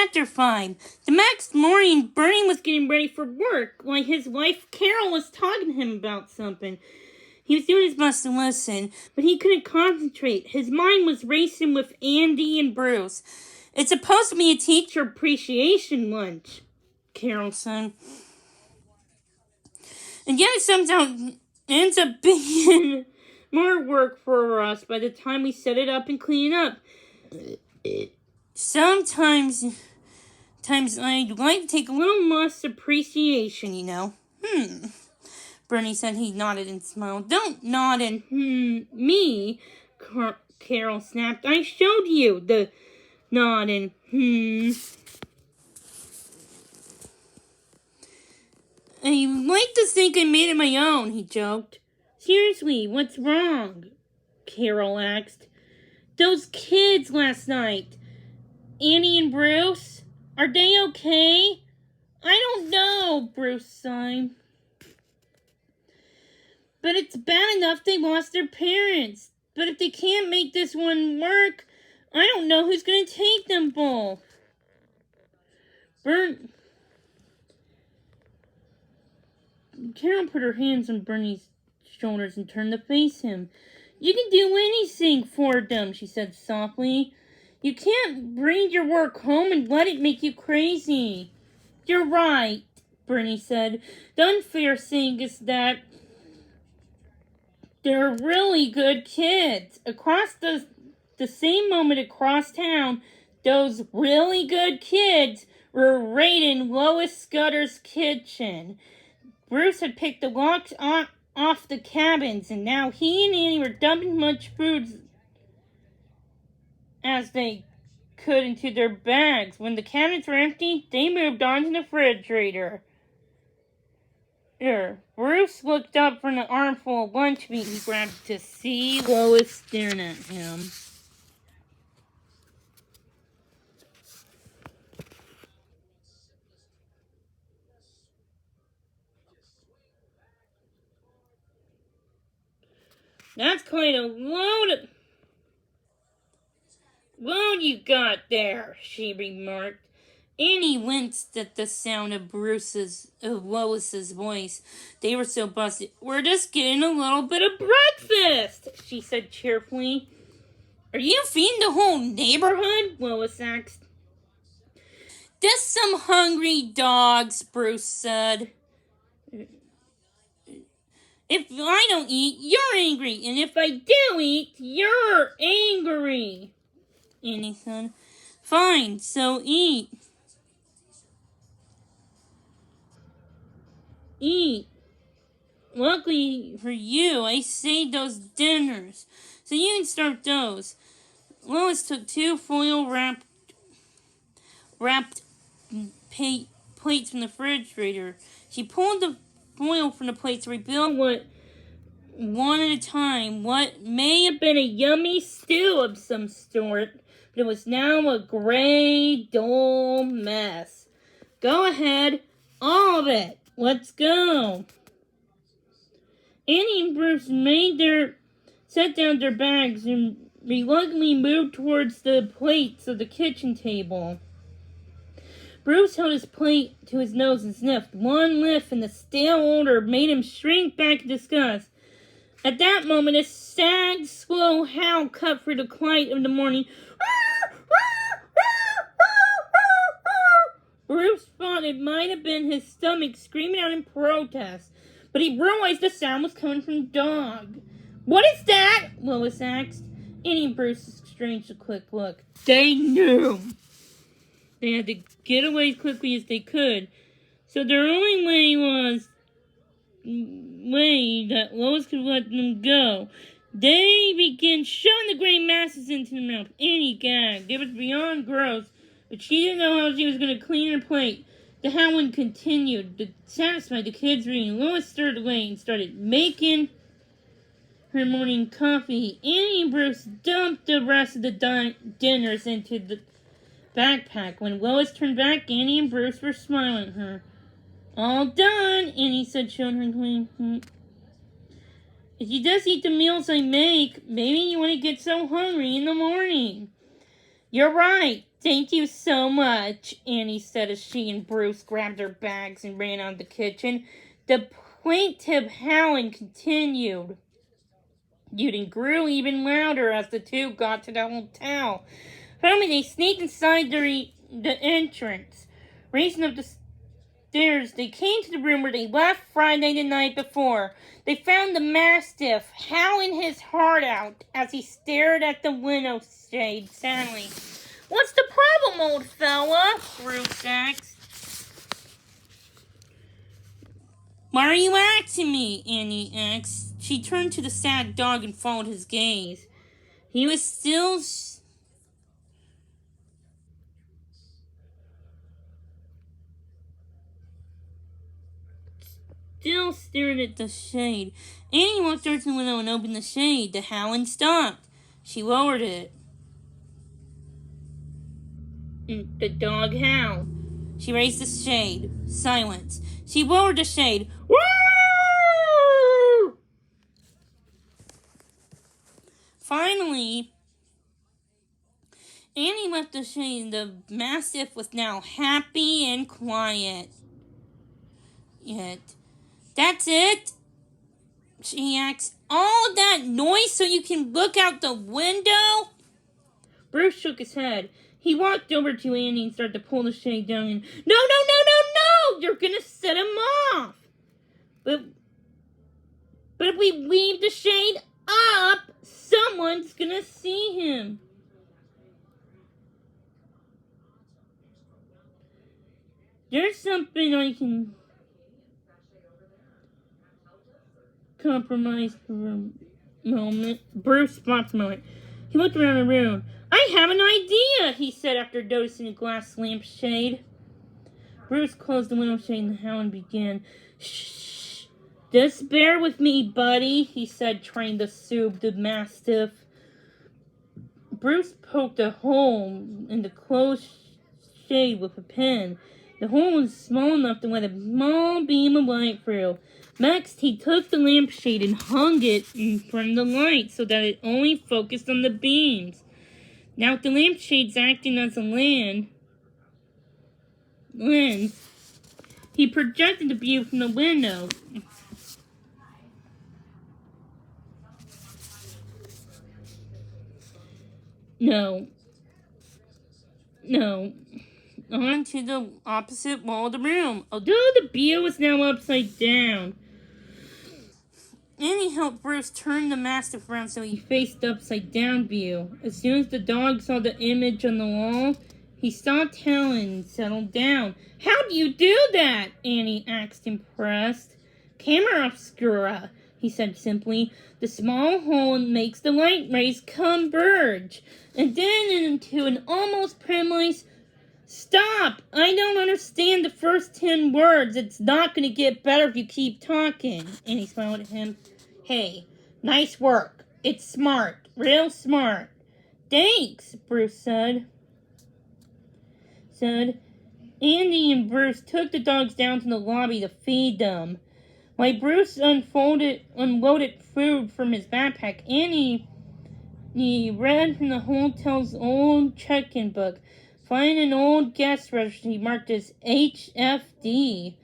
after 5. The next morning, Bernie was getting ready for work while his wife Carol was talking to him about something. He was doing his best to listen, but he couldn't concentrate. His mind was racing with Andy and Bruce. It's supposed to be a teacher appreciation lunch, Carol said. And yet it sometimes ends up being more work for us by the time we set it up and clean it up. Sometimes I'd like to take a little less appreciation, you know. Bernie said. He nodded and smiled. Don't nod and me, Carol snapped. I showed you the nod and I like to think I made it my own, he joked. Seriously, what's wrong? Carol asked. Those kids last night, Annie and Bruce, are they okay? I don't know, Bruce sighed. But it's bad enough they lost their parents. But if they can't make this one work, I don't know who's going to take them both. Carol put her hands on Bernie's shoulders and turned to face him. You can do anything for them, she said softly. You can't bring your work home and let it make you crazy. You're right, Bernie said. The unfair thing is that they're really good kids. Across the same moment across town, those really good kids were raiding Lois Scudder's kitchen. Bruce had picked the locks off the cabins, and now he and Annie were dumping much food as they could into their bags. When the cabinets were empty, they moved on to the refrigerator. Bruce looked up from the armful of lunch meat he grabbed to see Lois staring at him. That's quite a load you got there, she remarked. Annie winced at the sound of Lois's voice. They were so busted. We're just getting a little bit of breakfast, she said cheerfully. Are you feeding the whole neighborhood? Lois asked. Just some hungry dogs, Bruce said. If I don't eat, you're angry. And if I do eat, you're angry, Annie said. Fine, so eat. Eat. Luckily for you, I saved those dinners, so you can start those. Lois took 2 foil-wrapped plates from the refrigerator. She pulled the foil from the plates to reveal one at a time what may have been a yummy stew of some sort, but it was now a gray, dull mess. Go ahead, all of it. Let's go. Annie and Bruce set down their bags and reluctantly moved towards the plates of the kitchen table. Bruce held his plate to his nose and sniffed. One whiff and the stale odor made him shrink back in disgust. At that moment, a sad, slow howl cut through the quiet of the morning. Bruce thought it might have been his stomach screaming out in protest, but he realized the sound was coming from the dog. What is that? Lois asked. Annie and Bruce exchanged a quick look. They knew. They had to get away as quickly as they could, so their only way that Lois could let them go. They began shoving the gray masses into their mouth. Annie gagged. It was beyond gross, but she didn't know how she was going to clean her plate. The howling continued. To satisfy the kids' reading, Lois stirred away and started making her morning coffee. Annie and Bruce dumped the rest of the dinners into the backpack. When Lois turned back, Annie and Bruce were smiling at her. All done, Annie said, showing her clean. If you just eat the meals I make, maybe you wouldn't get so hungry in the morning. You're right. Thank you so much, Annie said as she and Bruce grabbed their bags and ran out of the kitchen. The plaintive howling continued. It grew even louder as the two got to the hotel. Finally, they sneaked inside the entrance. Racing up the stairs, they came to the room where they left Friday the night before. They found the Mastiff howling his heart out as he stared at the window shade sadly. What's the problem, old fella? Bruce asked. Why are you asking me? Annie asked. She turned to the sad dog and followed his gaze. He was still staring at the shade. Annie walked over to the window and opened the shade. The howling stopped. She lowered it. The dog howled. She raised the shade. Silence. She lowered the shade. Woo! Finally, Annie left the shade. The Mastiff was now happy and quiet. Yet, that's it? She asked. All that noise so you can look out the window? Bruce shook his head. He walked over to Annie and started to pull the shade down and, No! You're gonna set him off! But if we leave the shade up, someone's gonna see him. There's something I can compromise for a moment. Bruce stopped a moment. He looked around the room. I have an idea, he said after noticing a glass lampshade. Bruce closed the window shade and the howling began. Shh. Just bear with me, buddy, he said, trying to soothe the Mastiff. Bruce poked a hole in the closed shade with a pen. The hole was small enough to let a small beam of light through. Next, he took the lampshade and hung it in front of the light so that it only focused on the beams. Now, with the lampshades acting as a lens, he projected the view from the window. No. Onto the opposite wall of the room, although the view was now upside down. Annie helped Bruce turn the Mastiff around so he faced the upside down view. As soon as the dog saw the image on the wall, he stopped howling and settled down. How do you do that? Annie asked, impressed. Camera obscura, he said simply. The small hole makes the light rays converge, and then into an almost precise. Stop! I don't understand the first 10 words. It's not going to get better if you keep talking. Annie smiled at him. Hey, nice work. It's smart. Real smart. Thanks, Bruce said. Andy and Bruce took the dogs down to the lobby to feed them. While Bruce unloaded food from his backpack, Annie read from the hotel's old check-in book. Find an old guest register marked as HFD.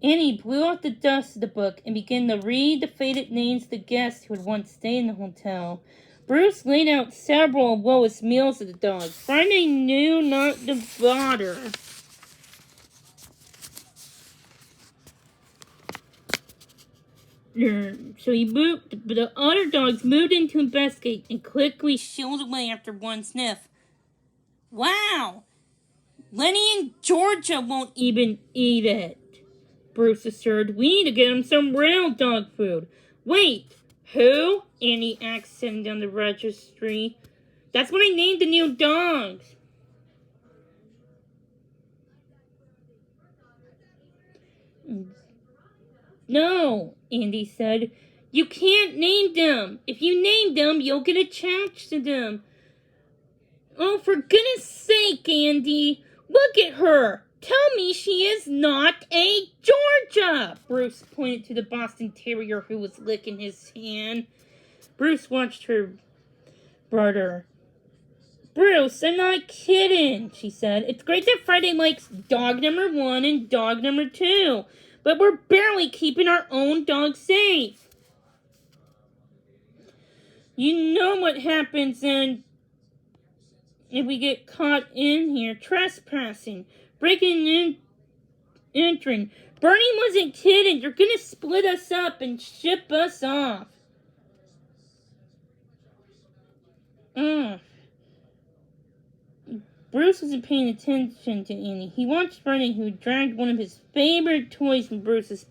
Annie blew off the dust of the book and began to read the faded names of the guests who had once stayed in the hotel. Bruce laid out several of Lois' meals to the dogs. Friday knew not the bother. So the other dogs moved in to investigate and quickly shooed away after one sniff. Wow! Lenny and Georgia won't even eat it, Bruce assured. We need to get them some real dog food. Wait, who? Annie asked, setting down the registry. That's what I named the new dogs. No, Andy said. You can't name them. If you name them, you'll get attached to them. Oh, for goodness sake, Andy. Look at her. Tell me she is not a Georgia. Bruce pointed to the Boston Terrier who was licking his hand. Bruce watched her brother Bruce, I'm not kidding, she said. It's great that Friday likes dog number 1 and dog number 2, but we're barely keeping our own dog safe. You know what happens if we get caught in here trespassing, breaking and entering. Bernie wasn't kidding. They're gonna split us up and ship us off. Bruce wasn't paying attention to Annie. He watched Bernie, who dragged one of his favorite toys from Bruce's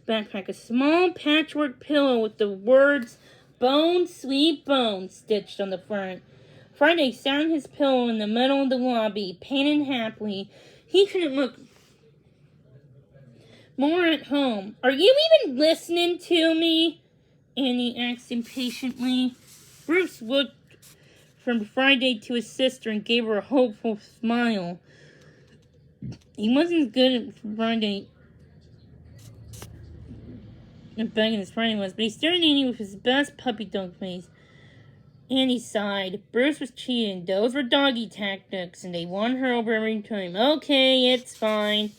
backpack, a small patchwork pillow with the words "Bone, Sweet Bone" stitched on the front. Friday sat on his pillow in the middle of the lobby, panting happily. He couldn't look more at home. Are you even listening to me? Annie asked impatiently. Bruce looked from Friday to his sister and gave her a hopeful smile. He wasn't as good at Friday at begging as Friday was, but he stared at Annie with his best puppy dog face. Annie sighed. Bruce was cheating. Those were doggy tactics, and they won her over every time. Okay, it's fine,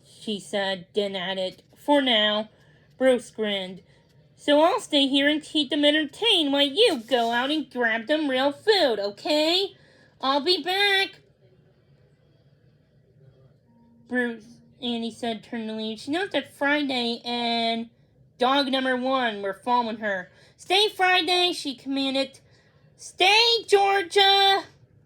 she said, then added, for now. Bruce grinned. So I'll stay here and keep them entertained while you go out and grab them real food, okay? I'll be back. Bruce, Annie said, turning to leave. She noticed that Friday and dog number 1 were following her. Stay, Friday, she commanded. Stay, Georgia.